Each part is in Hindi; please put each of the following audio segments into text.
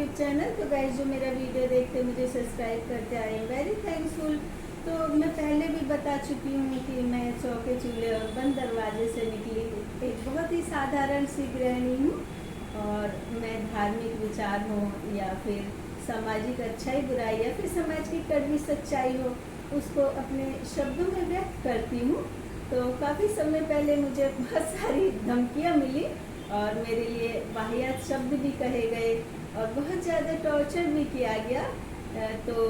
YouTube channel. तो गाइस जो मेरा वीडियो देखते मुझे सब्सक्राइब करते आए हैं, वेरी थैंकफुल। तो मैं पहले भी बता चुकी हूँ कि मैं चौके चूल्हे और बंद दरवाजे से निकली एक बहुत ही साधारण सी गृहिणी हूँ, और मैं धार्मिक विचार हो या फिर सामाजिक अच्छाई बुराई या फिर समाज की कड़वी सच्चाई हो, उसको अपने शब्दों में व्यक्त करती हूँ। तो काफ़ी समय पहले मुझे बहुत सारी धमकियाँ मिली और मेरे लिए वाहियात शब्द भी कहे गए और बहुत ज़्यादा टॉर्चर भी किया गया। तो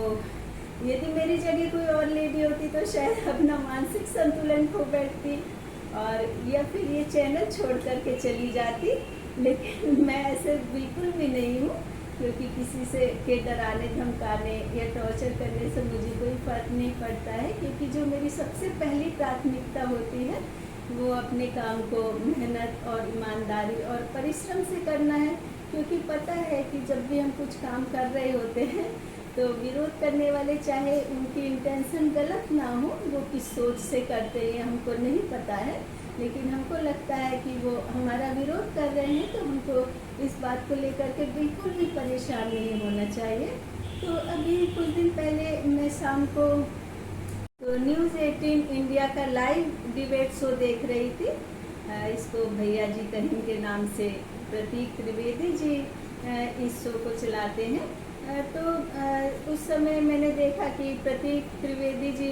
यदि मेरी जगह कोई और लेडी होती तो शायद अपना मानसिक संतुलन खो बैठती और या फिर ये चैनल छोड़ करके चली जाती, लेकिन मैं ऐसे बिल्कुल भी नहीं हूँ, क्योंकि किसी से के डराने धमकाने या टॉर्चर करने से मुझे कोई फ़र्क नहीं पड़ता है। क्योंकि जो मेरी सबसे पहली प्राथमिकता होती है वो अपने काम को मेहनत और ईमानदारी और परिश्रम से करना है। क्योंकि पता है कि जब भी हम कुछ काम कर रहे होते हैं तो विरोध करने वाले, चाहे उनकी इंटेंशन गलत ना हो, वो किस सोच से करते हैं हमको नहीं पता है, लेकिन हमको लगता है कि वो हमारा विरोध कर रहे हैं, तो हमको इस बात को लेकर के बिल्कुल भी परेशान नहीं होना चाहिए। तो अभी कुछ दिन पहले मैं शाम को तो न्यूज़ 18 इंडिया का लाइव डिबेट शो देख रही थी। इसको भैया जी कहीं के नाम से प्रतीक त्रिवेदी जी इस शो को चलाते हैं। तो उस समय मैंने देखा कि प्रतीक त्रिवेदी जी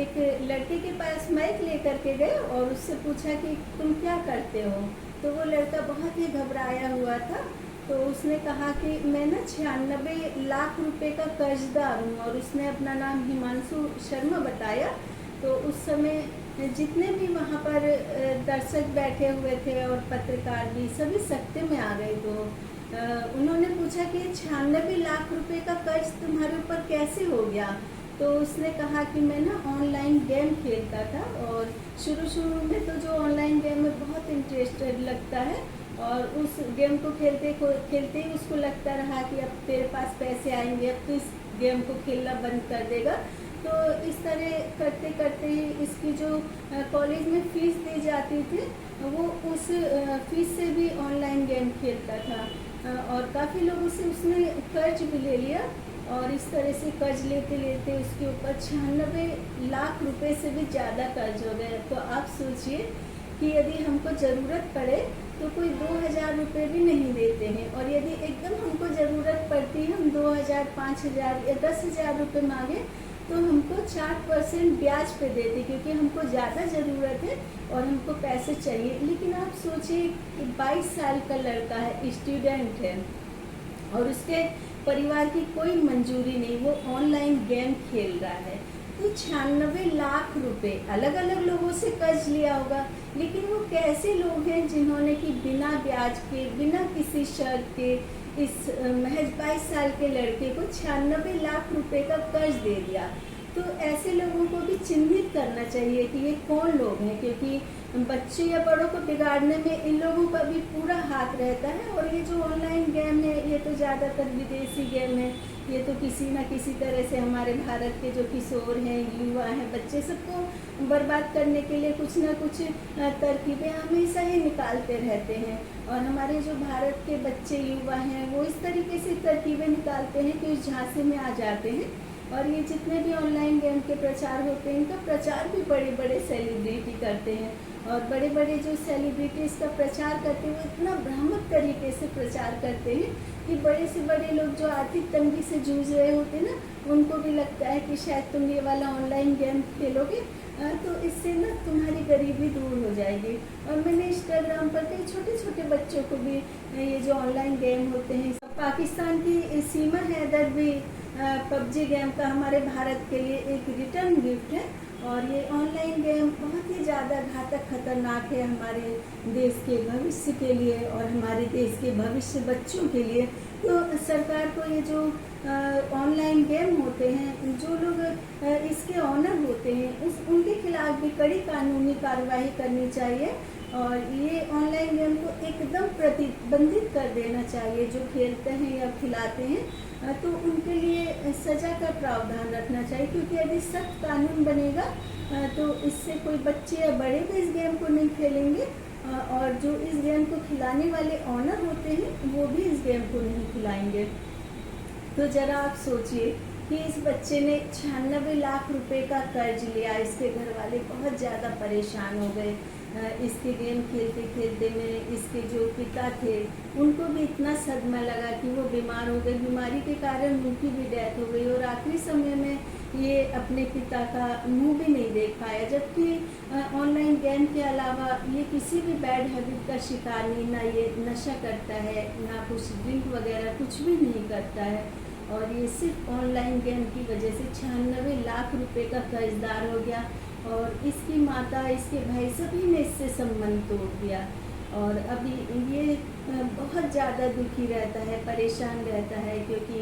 एक लड़के के पास माइक लेकर के गए और उससे पूछा कि तुम क्या करते हो। तो वो लड़का बहुत ही घबराया हुआ था। तो उसने कहा कि मैं ना 96 लाख रुपए का कर्जदार हूँ, और उसने अपना नाम हिमांशु शर्मा बताया। तो उस समय जितने भी वहाँ पर दर्शक बैठे हुए थे और पत्रकार भी, सभी सकते में आ गए। तो उन्होंने पूछा कि 96 लाख रुपए का कर्ज तुम्हारे ऊपर कैसे हो गया। तो उसने कहा कि मैं ना ऑनलाइन गेम खेलता था, और शुरू में तो जो ऑनलाइन गेम में बहुत इंटरेस्टेड लगता है, और उस गेम को खेलते ही उसको लगता रहा कि अब तेरे पास पैसे आएंगे, अब तो इस गेम को खेलना बंद कर देगा। तो इस तरह करते करते ही इसकी जो कॉलेज में फ़ीस दी जाती थी, वो उस फीस से भी ऑनलाइन गेम खेलता था, और काफ़ी लोगों से उसने कर्ज भी ले लिया। और इस तरह से कर्ज लेते लेते उसके ऊपर 96 लाख रुपए से भी ज़्यादा कर्ज हो गया। तो आप सोचिए कि यदि हमको ज़रूरत पड़े तो कोई 2000 रुपये भी नहीं देते हैं, और यदि एकदम हमको ज़रूरत पड़ती है, हम 2000, 5000 या 10,000 रुपये मांगे तो हमको 4% ब्याज पे देते, क्योंकि हमको ज़्यादा ज़रूरत है और हमको पैसे चाहिए। लेकिन आप सोचिए कि 22 साल का लड़का है, स्टूडेंट है, और उसके परिवार की कोई मंजूरी नहीं, वो ऑनलाइन गेम खेल रहा है। तो 96 लाख रुपए अलग अलग लोगों से कर्ज लिया होगा, लेकिन वो कैसे लोग हैं जिन्होंने कि बिना ब्याज के, बिना किसी शर्त के इस महज 22 साल के लड़के को 96 लाख रुपए का कर्ज दे दिया। तो ऐसे लोगों को भी चिन्हित करना चाहिए कि ये कौन लोग हैं, क्योंकि बच्चे या बड़ों को बिगाड़ने में इन लोगों का भी पूरा हाथ रहता है। और ये जो ऑनलाइन गेम है, ये तो ज़्यादातर विदेशी गेम है। ये तो किसी न किसी तरह से हमारे भारत के जो किशोर हैं, युवा हैं, बच्चे, सबको बर्बाद करने के लिए कुछ न कुछ तरकीबें हमेशा ही निकालते रहते हैं। और हमारे जो भारत के बच्चे युवा हैं, वो इस तरीके से तरकीबें निकालते हैं कि उस झांसे में आ जाते हैं। और ये जितने भी ऑनलाइन गेम के प्रचार होते हैं, इनका प्रचार भी बड़े बड़े सेलिब्रिटी करते हैं, और बड़े बड़े जो सेलिब्रिटी इसका प्रचार करते हैं वो इतना भ्रामक तरीके से प्रचार करते हैं कि बड़े से बड़े लोग जो आर्थिक तंगी से जूझ रहे होते हैं ना, उनको भी लगता है कि शायद तुम ये वाला ऑनलाइन गेम खेलोगे तो इससे ना तुम्हारी गरीबी दूर हो जाएगी। और मैंने इंस्टाग्राम पर कई छोटे छोटे बच्चों को भी ये जो ऑनलाइन गेम होते हैं, पाकिस्तान की सीमा हैदर भी पबजी गेम का हमारे भारत के लिए एक रिटर्न गिफ्ट है। और ये ऑनलाइन गेम बहुत ही ज़्यादा घातक खतरनाक है हमारे देश के भविष्य के लिए और हमारे देश के भविष्य बच्चों के लिए। तो सरकार को ये जो ऑनलाइन गेम होते हैं, जो लोग इसके ऑनर होते हैं, उनके खिलाफ भी कड़ी कानूनी कार्रवाई करनी चाहिए, और ये ऑनलाइन गेम को एकदम प्रतिबंधित कर देना चाहिए। जो खेलते हैं या खिलाते हैं तो उनके लिए सज़ा का प्रावधान रखना चाहिए, क्योंकि यदि सख्त कानून बनेगा तो इससे कोई बच्चे या बड़े भी इस गेम को नहीं खेलेंगे, और जो इस गेम को खिलाने वाले ऑनर होते हैं वो भी इस गेम को नहीं खिलाएंगे। तो ज़रा आप सोचिए कि इस बच्चे ने 96 लाख रुपए का कर्ज लिया। इसके घर वाले बहुत ज़्यादा परेशान हो गए। इसके गेम खेलते खेलते में इसके जो पिता थे उनको भी इतना सदमा लगा कि वो बीमार हो गए। बीमारी के कारण उनकी भी डेथ हो गई और आखिरी समय में ये अपने पिता का मुंह भी नहीं देख पाया। जबकि ऑनलाइन गेम के अलावा ये किसी भी बैड हैबिट का शिकार नहीं, ना ये नशा करता है, ना कुछ ड्रिंक वगैरह कुछ भी नहीं करता है। और ये सिर्फ ऑनलाइन गेम की वजह से 96 लाख रुपए का कर्जदार हो गया और इसकी माता, इसके भाई सभी ने इससे संबंध तोड़ दिया। और अभी ये बहुत ज़्यादा दुखी रहता है, परेशान रहता है, क्योंकि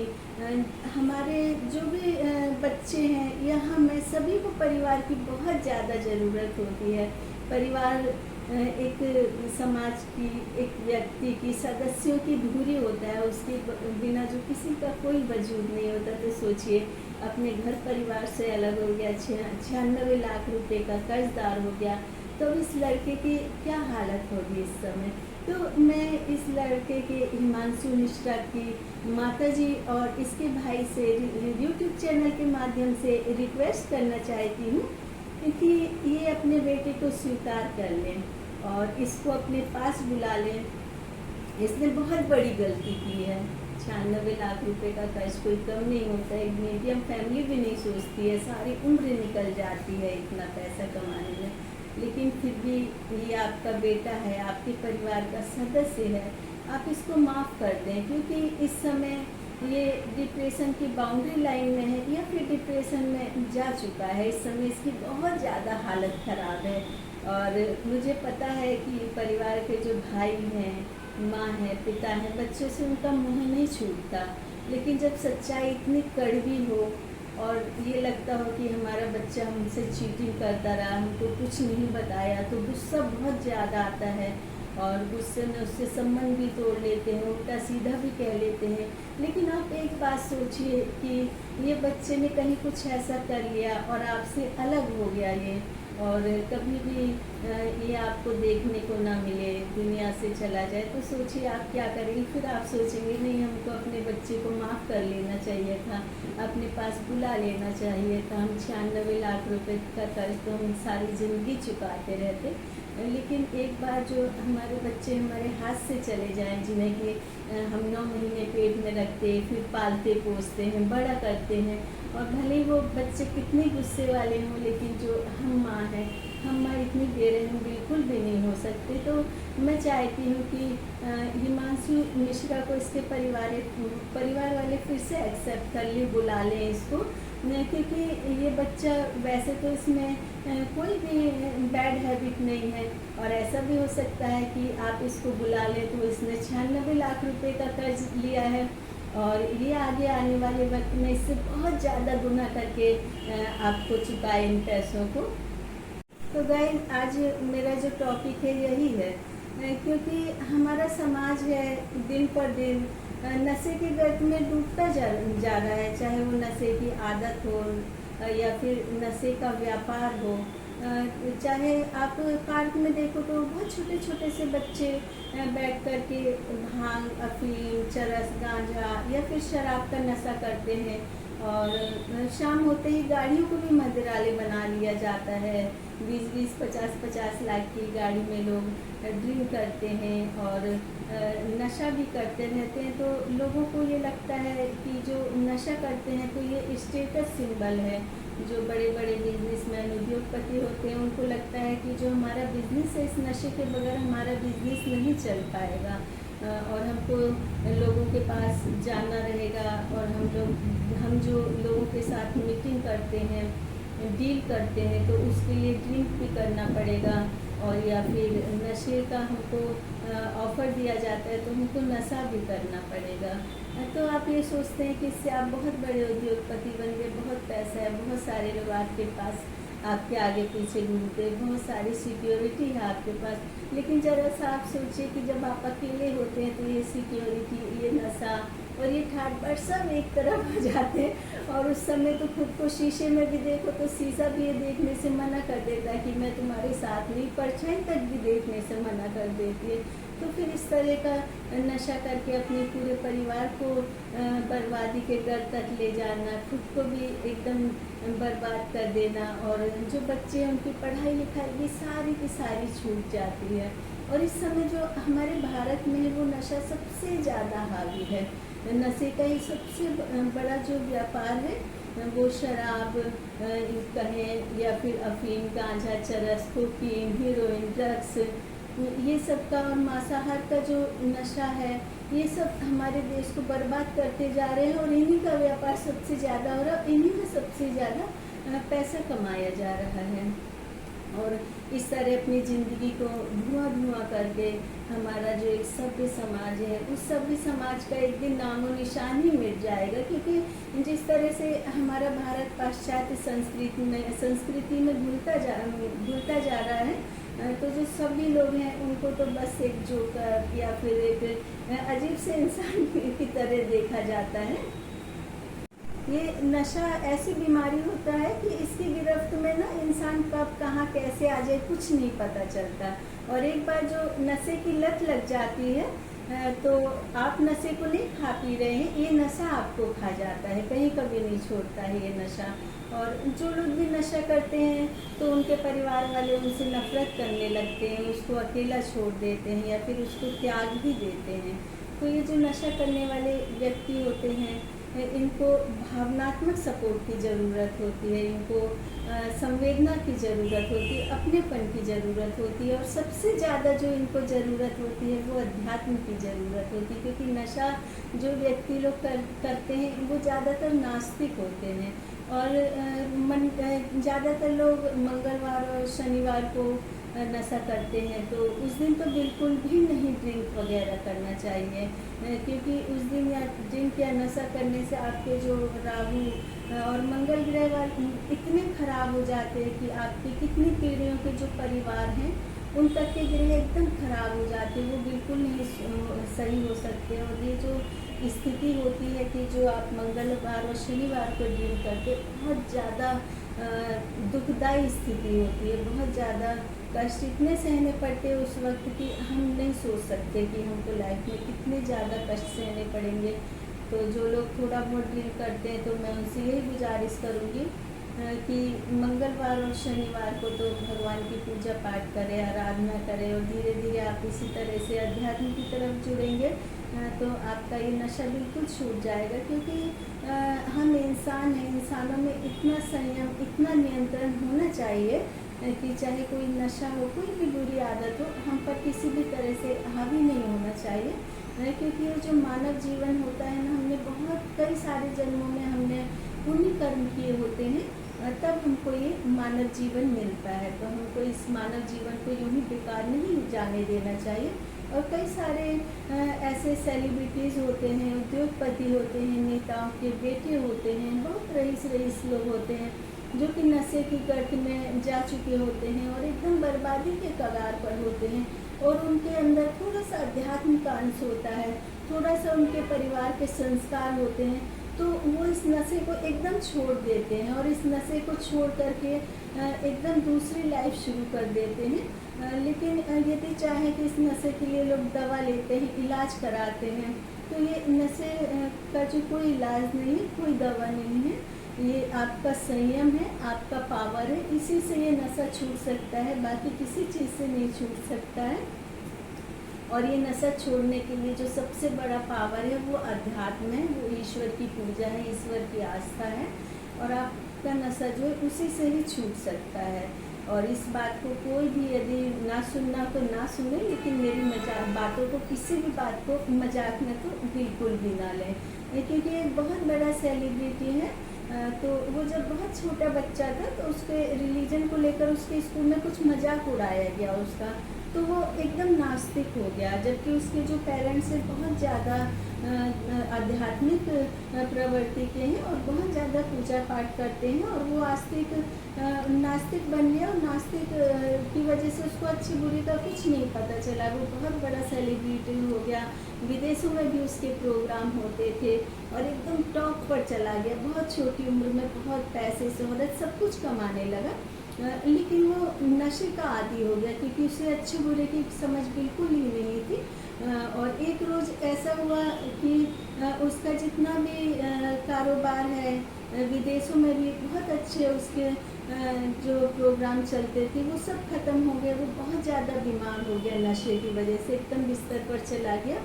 हमारे जो भी बच्चे हैं या हमें सभी को परिवार की बहुत ज़्यादा ज़रूरत होती है। परिवार एक समाज की, एक व्यक्ति की, सदस्यों की धुरी होता है, उसके बिना जो किसी का कोई वजूद नहीं होता। तो सोचिए, अपने घर परिवार से अलग हो गया, 96 लाख रुपए का कर्जदार हो गया, तो इस लड़के की क्या हालत होगी इस समय। तो मैं इस लड़के के हिमांशु मिश्रा की माताजी और इसके भाई से यूट्यूब चैनल के माध्यम से रिक्वेस्ट करना चाहती हूँ कि ये अपने बेटे को स्वीकार कर लें और इसको अपने पास बुला लें। इसने बहुत बड़ी गलती की है। 96 लाख रुपए का कर्ज कोई कम नहीं होता है। एक मीडियम फैमिली भी नहीं सोचती है, सारी उम्र निकल जाती है इतना पैसा कमाने में। लेकिन फिर भी ये आपका बेटा है, आपके परिवार का सदस्य है, आप इसको माफ़ कर दें, क्योंकि इस समय ये डिप्रेशन की बाउंड्री लाइन में है या फिर डिप्रेशन में जा चुका है। इस समय इसकी बहुत ज़्यादा हालत ख़राब है। और मुझे पता है कि परिवार के जो भाई हैं, माँ है, पिता है, बच्चों से उनका मुँह नहीं छूटता। लेकिन जब सच्चाई इतनी कड़वी हो और ये लगता हो कि हमारा बच्चा हमसे चीटिंग करता रहा, हमको कुछ नहीं बताया, तो गुस्सा बहुत ज़्यादा आता है और गुस्से में उससे संबंध भी तोड़ लेते हैं, उल्टा सीधा भी कह लेते हैं। लेकिन आप एक बात सोचिए कि ये बच्चे ने कहीं कुछ ऐसा कर लिया और आपसे अलग हो गया ये, और कभी भी ये आपको देखने को ना मिले, दुनिया से चला जाए, तो सोचिए आप क्या करेंगे। फिर आप सोचेंगे नहीं, हमको अपने बच्चे को माफ़ कर लेना चाहिए था, अपने पास बुला लेना चाहिए था। हम 96 लाख रुपए का कर्ज तो हम सारी ज़िंदगी चुकाते रहते। लेकिन एक बार जो हमारे बच्चे हमारे हाथ से चले जाएं, जिन्हें कि हम 9 महीने पेट में रखते, फिर पालते पोसते हैं, बड़ा करते हैं, और भले ही वो बच्चे कितने गुस्से वाले हों, लेकिन जो हम माँ हैं, हम माँ इतनी बेरहम बिल्कुल भी नहीं हो सकते। तो मैं चाहती हूँ कि हिमांशु मिश्रा को इसके परिवार वाले फिर से एक्सेप्ट कर लें, बुला लें इसको, क्योंकि ये बच्चा वैसे तो इसमें कोई भी बैड हैबिट नहीं है। और ऐसा भी हो सकता है कि आप इसको बुला लें तो इसने 96 लाख रुपए का कर्ज लिया है और ये आगे आने वाले वक्त में इससे बहुत ज़्यादा गुना करके आपको चुकाए इन पैसों को। तो गाइस, आज मेरा जो टॉपिक है यही है, क्योंकि हमारा समाज है दिन पर दिन नशे के गर्त में डूबता जा रहा है। चाहे वो नशे की आदत हो या फिर नशे का व्यापार हो। चाहे आप पार्क में देखो तो बहुत छोटे छोटे से बच्चे बैठ कर के भांग, अफीम, चरस, गांजा या फिर शराब का नशा करते हैं। और शाम होते ही गाड़ियों को भी मदिराले बना लिया जाता है। 20-20, 50-50 लाख की गाड़ी में लोग ड्रिंक करते हैं और नशा भी करते रहते हैं। तो लोगों को ये लगता है कि जो नशा करते हैं तो ये स्टेटस सिंबल है। जो बड़े बड़े बिजनेसमैन, उद्योगपति होते हैं, उनको लगता है कि जो हमारा बिजनेस है, इस नशे के बगैर हमारा बिजनेस नहीं चल पाएगा और हमको लोगों के पास जाना रहेगा। और हम जो लोगों के साथ मीटिंग करते हैं, डील करते हैं, तो उसके लिए ड्रिंक भी करना पड़ेगा और या फिर नशे का हमको ऑफ़र दिया जाता है तो हमको नशा भी करना पड़ेगा। तो आप ये सोचते हैं कि इससे आप बहुत बड़े उद्योगपति बन गए, बहुत पैसा है, बहुत सारे लोग आपके पास आपके आगे पीछे घूमते, बहुत सारी सिक्योरिटी है आपके पास। लेकिन ज़रा सा आप सोचिए कि जब आप अकेले होते हैं तो ये सिक्योरिटी, ये नशा और ये ठाट बाट सब एक तरफ हो जाते हैं। और उस समय तो खुद को शीशे में भी देखो तो शीशा भी ये देखने से मना कर देता है कि मैं तुम्हारे साथ नहीं, परछाई तक भी देखने से मना कर देती है। तो फिर इस तरह का नशा करके अपने पूरे परिवार को बर्बादी के घर तक ले जाना, खुद को भी एकदम बर्बाद कर देना, और जो बच्चे हैं उनकी पढ़ाई लिखाई भी सारी की सारी छूट जाती है। और इस समय जो हमारे भारत में है वो नशा सबसे ज़्यादा हावी है। नशे का ही सबसे बड़ा जो व्यापार है वो शराब कहें या फिर अफीम, गांजा, चरस, कोकीन, हीरोइन, ड्रग्स, ये सब का, और मांसाहार का जो नशा है, ये सब हमारे देश को बर्बाद करते जा रहे हैं। और इन्हीं का व्यापार सबसे ज़्यादा हो रहा है, इन्हीं में सबसे ज़्यादा पैसा कमाया जा रहा है। और इस तरह अपनी ज़िंदगी को धुआं करके हमारा जो एक सभ्य समाज है, उस सभ्य समाज का एक दिन नामो निशान ही मिट जाएगा। क्योंकि जिस तरह से हमारा भारत पाश्चात्य संस्कृति में घुलता जा रहा है, तो जो सभी लोग हैं उनको तो बस एक जोकर या फिर एक अजीब से इंसान की तरह देखा जाता है। ये नशा ऐसी बीमारी होता है कि इसकी गिरफ्त में ना इंसान कब कहाँ कैसे आ जाए कुछ नहीं पता चलता। और एक बार जो नशे की लत लग जाती है, तो आप नशे को नहीं खा पी रहे हैं, ये नशा आपको खा जाता है, कहीं कभी नहीं छोड़ता है ये नशा। और जो लोग भी नशा करते हैं तो उनके परिवार वाले उनसे नफरत करने लगते हैं, उसको अकेला छोड़ देते हैं या फिर उसको त्याग भी देते हैं। तो ये जो नशा करने वाले व्यक्ति होते हैं, इनको भावनात्मक सपोर्ट की ज़रूरत होती है, इनको संवेदना की ज़रूरत होती है, अपनेपन की ज़रूरत होती है, और सबसे ज़्यादा जो इनको ज़रूरत होती है वो अध्यात्म की ज़रूरत होती है। क्योंकि नशा जो व्यक्ति लोग करते हैं वो ज़्यादातर नास्तिक होते हैं, और ज़्यादातर लोग मंगलवार और शनिवार को नशा करते हैं। तो उस दिन तो बिल्कुल भी नहीं ड्रिंक वगैरह करना चाहिए, क्योंकि उस दिन या ड्रिंक या नशा करने से आपके जो राहु और मंगल ग्रह वाले इतने खराब हो जाते हैं कि आपकी कितनी पीढ़ियों के जो परिवार हैं उन तक के ग्रह एकदम खराब हो जाते हैं, वो बिल्कुल नहीं सही हो सकते। और ये जो स्थिति होती है कि जो आप मंगलवार और शनिवार को ड्रिंक करके, बहुत ज़्यादा दुखदायी स्थिति होती है, बहुत ज़्यादा कष्ट इतने सहने पड़ते हैं उस वक्त कि हम नहीं सोच सकते कि हमको लाइफ में कितने ज़्यादा कष्ट सहने पड़ेंगे। तो जो लोग थोड़ा बहुत ड्रिंक करते हैं तो मैं उनसे यही गुजारिश करूँगी कि मंगलवार और शनिवार को तो भगवान की पूजा पाठ करें, आराधना करें, और धीरे धीरे आप इसी तरह से अध्यात्म की तरफ जुड़ेंगे तो आपका ये नशा बिल्कुल छूट जाएगा। क्योंकि हम इंसान हैं, इंसानों में इतना संयम, इतना नियंत्रण होना चाहिए कि चाहे कोई नशा हो, कोई भी बुरी आदत हो, हम पर किसी भी तरह से हावी नहीं होना चाहिए। क्योंकि ये जो मानव जीवन होता है ना, हमने बहुत कई सारे जन्मों में हमने पुण्य कर्म किए होते हैं, तब हमको ये मानव जीवन मिलता है। तो हमको इस मानव जीवन को यूँ ही बेकार नहीं जाने देना चाहिए। और कई सारे ऐसे सेलिब्रिटीज़ होते हैं, उद्योगपति होते हैं, नेताओं के बेटे होते हैं, बहुत रईस लोग होते हैं जो कि नशे की गर्त में जा चुके होते हैं और एकदम बर्बादी के कगार पर होते हैं। और उनके अंदर थोड़ा सा अध्यात्म का अंश होता है, थोड़ा सा उनके परिवार के संस्कार होते हैं, तो वो इस नशे को एकदम छोड़ देते हैं और इस नशे को छोड़ करके एकदम दूसरी लाइफ शुरू कर देते हैं। लेकिन यदि चाहे कि इस नशे के लिए लोग दवा लेते हैं, इलाज कराते हैं, तो ये नशे का जो कोई इलाज नहीं है, कोई दवा नहीं है, ये आपका संयम है, आपका पावर है, इसी से ये नशा छूट सकता है, बाकी किसी चीज़ से नहीं छूट सकता है। और ये नशा छोड़ने के लिए जो सबसे बड़ा पावर है वो अध्यात्म है, वो ईश्वर की पूजा है, ईश्वर की आस्था है, और आपका नशा जो है उसी से ही छूट सकता है। और इस बात को कोई भी यदि ना सुनना तो ना सुने, लेकिन मेरी बातों को, किसी भी बात को मजाक में तो बिल्कुल भी ना लें। क्योंकि एक बहुत बड़ा सेलिब्रिटी है, तो वो जब बहुत छोटा बच्चा था तो उसके रिलीजन को लेकर उसके स्कूल में कुछ मजाक उड़ाया गया उसका, तो वो एकदम नास्तिक हो गया। जबकि उसके जो पेरेंट्स हैं बहुत ज़्यादा आध्यात्मिक प्रवृत्ति के हैं और बहुत ज़्यादा पूजा पाठ करते हैं, और वो नास्तिक बन गया। और नास्तिक की वजह से उसको अच्छी बुरी का कुछ नहीं पता चला, वो बहुत बड़ा सेलिब्रिटी हो गया, विदेशों में भी उसके प्रोग्राम होते थे और एकदम टॉप पर चला गया। बहुत छोटी उम्र में बहुत पैसे, शोहरत, सब कुछ कमाने लगा। लेकिन वो नशे का आदी हो गया, क्योंकि उसे अच्छे बुरे की समझ बिल्कुल ही नहीं थी। और एक रोज़ ऐसा हुआ कि उसका जितना भी कारोबार है, विदेशों में भी बहुत अच्छे उसके जो प्रोग्राम चलते थे वो सब ख़त्म हो गए। वो बहुत ज़्यादा बीमार हो गया नशे की वजह से, एकदम बिस्तर पर चला गया,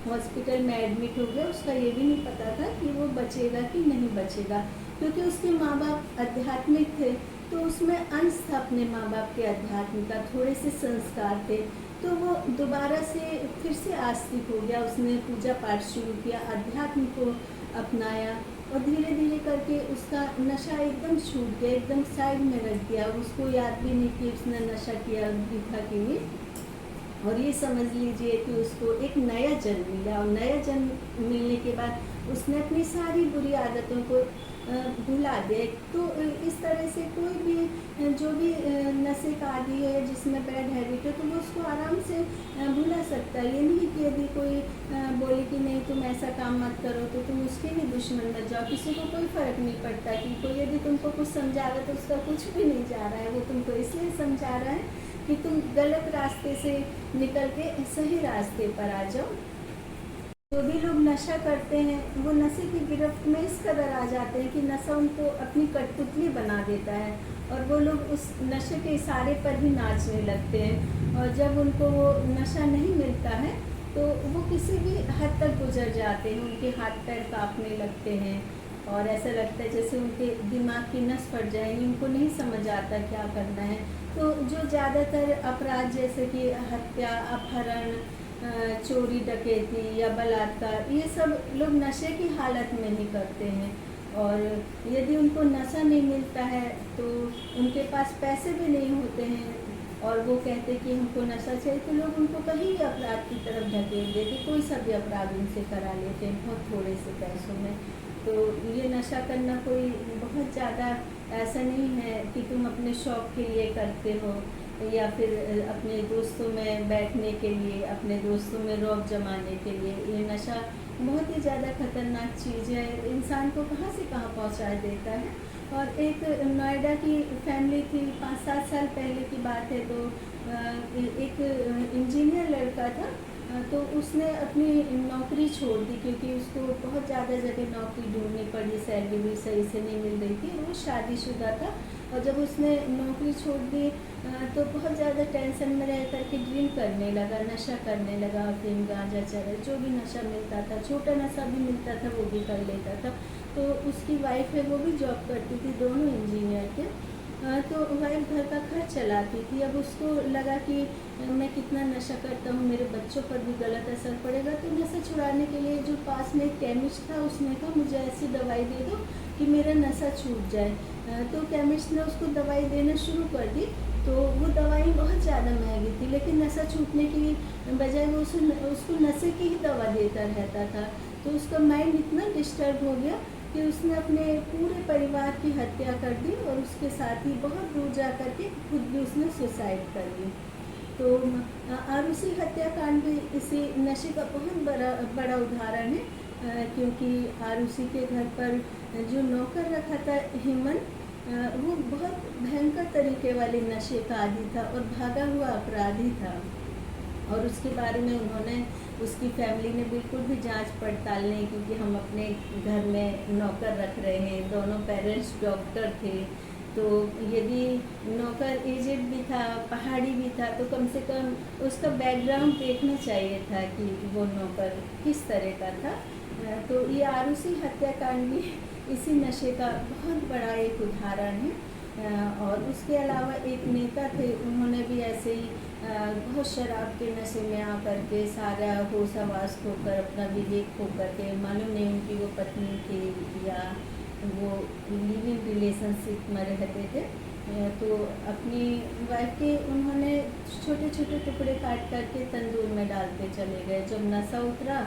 हॉस्पिटल में एडमिट हो गया। उसका ये भी नहीं पता था कि वो बचेगा कि नहीं बचेगा, क्योंकि उसके माँ बाप आध्यात्मिक थे, तो उसमें अंश था अपने माँ बाप के अध्यात्म का, थोड़े से संस्कार थे। तो वो दोबारा से फिर से आस्तिक हो गया, उसने पूजा पाठ शुरू किया, अध्यात्म को अपनाया, और धीरे धीरे करके उसका नशा एकदम छूट गया, एकदम साइड में रख दिया। उसको याद भी नहीं कि उसने नशा किया भी था कि नहीं। और ये समझ लीजिए कि उसको एक नया जन्म मिला, और नया जन्म मिलने के बाद उसने अपनी सारी बुरी आदतों को भुला दिया। तो इस तरह से कोई भी जो भी नशे का आदी है, जिसमें बैड हैबिट है, तो वो उसको आराम से भुला सकता है। ये नहीं कि यदि कोई बोले कि नहीं तुम ऐसा काम मत करो तो तुम उसके भी दुश्मन बन जाओ। किसी को कोई फ़र्क नहीं पड़ता कि कोई यदि तुमको कुछ समझा रहा है तो उसका कुछ भी नहीं जा रहा है, वो तुमको इसलिए समझा रहा है कि तुम गलत रास्ते से निकल के सही रास्ते पर आ जाओ। जो भी लोग नशा करते हैं वो नशे की गिरफ्त में इस कदर आ जाते हैं कि नशा उनको अपनी कठपुतली बना देता है, और वो लोग उस नशे के इशारे पर ही नाचने लगते हैं। और जब उनको वो नशा नहीं मिलता है तो वो किसी भी हद तक गुजर जाते हैं, उनके हाथ पैर कांपने लगते हैं, और ऐसा लगता है जैसे उनके दिमाग की नस फट जाएगी, उनको नहीं समझ आता क्या करना है। तो जो ज़्यादातर अपराध जैसे कि हत्या, अपहरण, चोरी डकैती या बलात्कार, ये सब लोग नशे की हालत में ही करते हैं। और यदि उनको नशा नहीं मिलता है तो उनके पास पैसे भी नहीं होते हैं, और वो कहते कि हमको नशा चाहिए, तो लोग उनको कहीं भी अपराध की तरफ धकेल देते, कोई सा भी अपराध उनसे करा लेते हैं बहुत थोड़े से पैसों में। तो ये नशा करना कोई बहुत ज़्यादा ऐसा नहीं है कि तुम अपने शौक़ के लिए करते हो, या फिर अपने दोस्तों में बैठने के लिए, अपने दोस्तों में रौब जमाने के लिए। ये नशा बहुत ही ज़्यादा खतरनाक चीज़ है, इंसान को कहाँ से कहाँ पहुँचा देता है। और एक नोएडा की फैमिली थी, 5-7 साल पहले की बात है। तो एक इंजीनियर लड़का था, तो उसने अपनी नौकरी छोड़ दी, क्योंकि उसको बहुत ज़्यादा जगह नौकरी ढूंढनी पड़ी, सैलरी भी सही से नहीं मिल रही थी। वो शादीशुदा था, और जब उसने नौकरी छोड़ दी तो बहुत ज़्यादा टेंशन में रह कर के ड्रिंक करने लगा, नशा करने लगा, अफीम, गांजा, चरस, जो भी नशा मिलता था, छोटा नशा भी मिलता था वो भी कर लेता था। तो उसकी वाइफ है वो भी जॉब करती थी, दोनों इंजीनियर थे। तो वाइफ घर का खर्च चलाती थी। अब उसको लगा कि मैं कितना नशा करता हूँ, मेरे बच्चों पर भी गलत असर पड़ेगा। तो नशा छुड़ाने के लिए जो पास में एक केमिस्ट था, उसने कहा मुझे ऐसी दवाई दे दो कि मेरा नशा छूट जाए। तो केमिस्ट ने उसको दवाई देना शुरू कर दी। तो वो दवाई बहुत ज़्यादा महंगी थी, लेकिन नशा छूटने की बजाय वो उसको नशे की ही दवा देता रहता था। तो उसका माइंड इतना डिस्टर्ब हो गया कि उसने अपने पूरे परिवार की हत्या कर दी, और उसके साथ ही बहुत दूर जा कर के खुद भी उसने सुसाइड कर ली। तो आरुषि हत्याकांड भी इसी नशे का बहुत बड़ा उदाहरण है, क्योंकि आरुषि के घर पर जो नौकर रखा था हेमंत, वो बहुत भयंकर तरीके वाले नशे का आदी था और भागा हुआ अपराधी था। और उसके बारे में उन्होंने, उसकी फैमिली ने बिल्कुल भी जांच पड़ताल नहीं की कि हम अपने घर में नौकर रख रहे हैं। दोनों पेरेंट्स डॉक्टर थे, तो यदि नौकर एजेड भी था, पहाड़ी भी था, तो कम से कम उसका बैकग्राउंड देखना चाहिए था कि वो नौकर किस तरह का था। तो ये आरुषि हत्याकांड भी इसी नशे का बहुत बड़ा एक उदाहरण है। और उसके अलावा एक नेता थे, उन्होंने भी ऐसे ही बहुत शराब के नशे में आकर के सारा होश हवास खोकर, अपना विवेक खोकर के, मालूम नहीं उनकी वो पत्नी थी या वो लिविंग रिलेशनशिप में रहते थे, तो अपनी वाइफ के उन्होंने छोटे छोटे टुकड़े काट करके तंदूर में डालते चले गए। जब नशा उतरा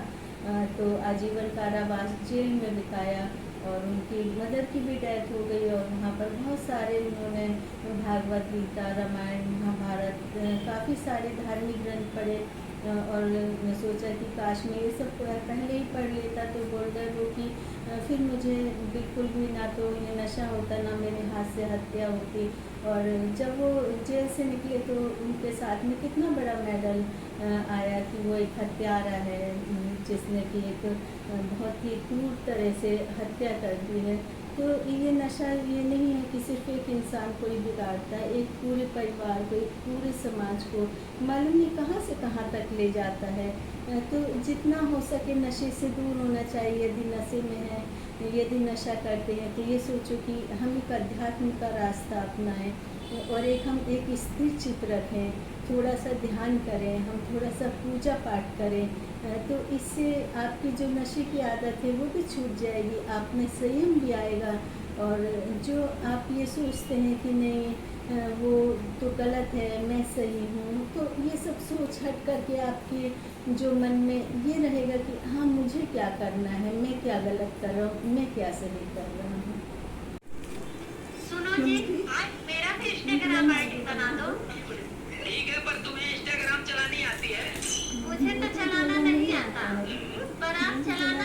तो आजीवन कारावास जेल में बिताया, और उनकी मदर की भी डेथ हो गई। और वहाँ पर बहुत सारे उन्होंने भागवत गीता, रामायण, महाभारत, काफ़ी सारे धार्मिक ग्रंथ पढ़े, और मैं सोचा कि काश मैं ये सब पहले ही पढ़ लेता होता तो बोल रहे वो कि फिर मुझे बिल्कुल भी ना तो ये नशा होता ना मेरे हाथ से हत्या होती। और जब वो जेल से निकले तो उनके साथ में कितना बड़ा मेडल आया कि वो एक हत्यारा है, जिसने कि एक बहुत ही क्रूर तरह से हत्या कर दी है। तो ये नशा ये नहीं है कि सिर्फ एक इंसान को ही बिगाड़ता है, एक पूरे परिवार को, एक पूरे समाज को मालूम नहीं कहाँ से कहाँ तक ले जाता है। तो जितना हो सके नशे से दूर होना चाहिए। यदि नशे में है, यदि नशा करते हैं तो ये सोचो कि हम एक अध्यात्म का रास्ता अपनाएं और हम एक स्थिर चित्त रखें, थोड़ा सा ध्यान करें, हम थोड़ा सा पूजा पाठ करें। तो इससे आपकी जो नशे की आदत है वो भी छूट जाएगी, आप में संयम भी आएगा। और जो आप ये सोचते हैं कि नहीं वो तो गलत है, मैं सही हूँ, तो ये सब सोच हट करके आपके जो मन में ये रहेगा कि हाँ मुझे क्या करना है, मैं क्या गलत कर रहा हूँ, मैं क्या सही कर रहा हूँ। सुनो जी, आज मेरा भी इंस्टाग्राम आईडी बना दो। ठीक है, पर तुम्हें इंस्टाग्राम चलानी आती है? मुझे तो चलाना नहीं आता, पर आप चलाना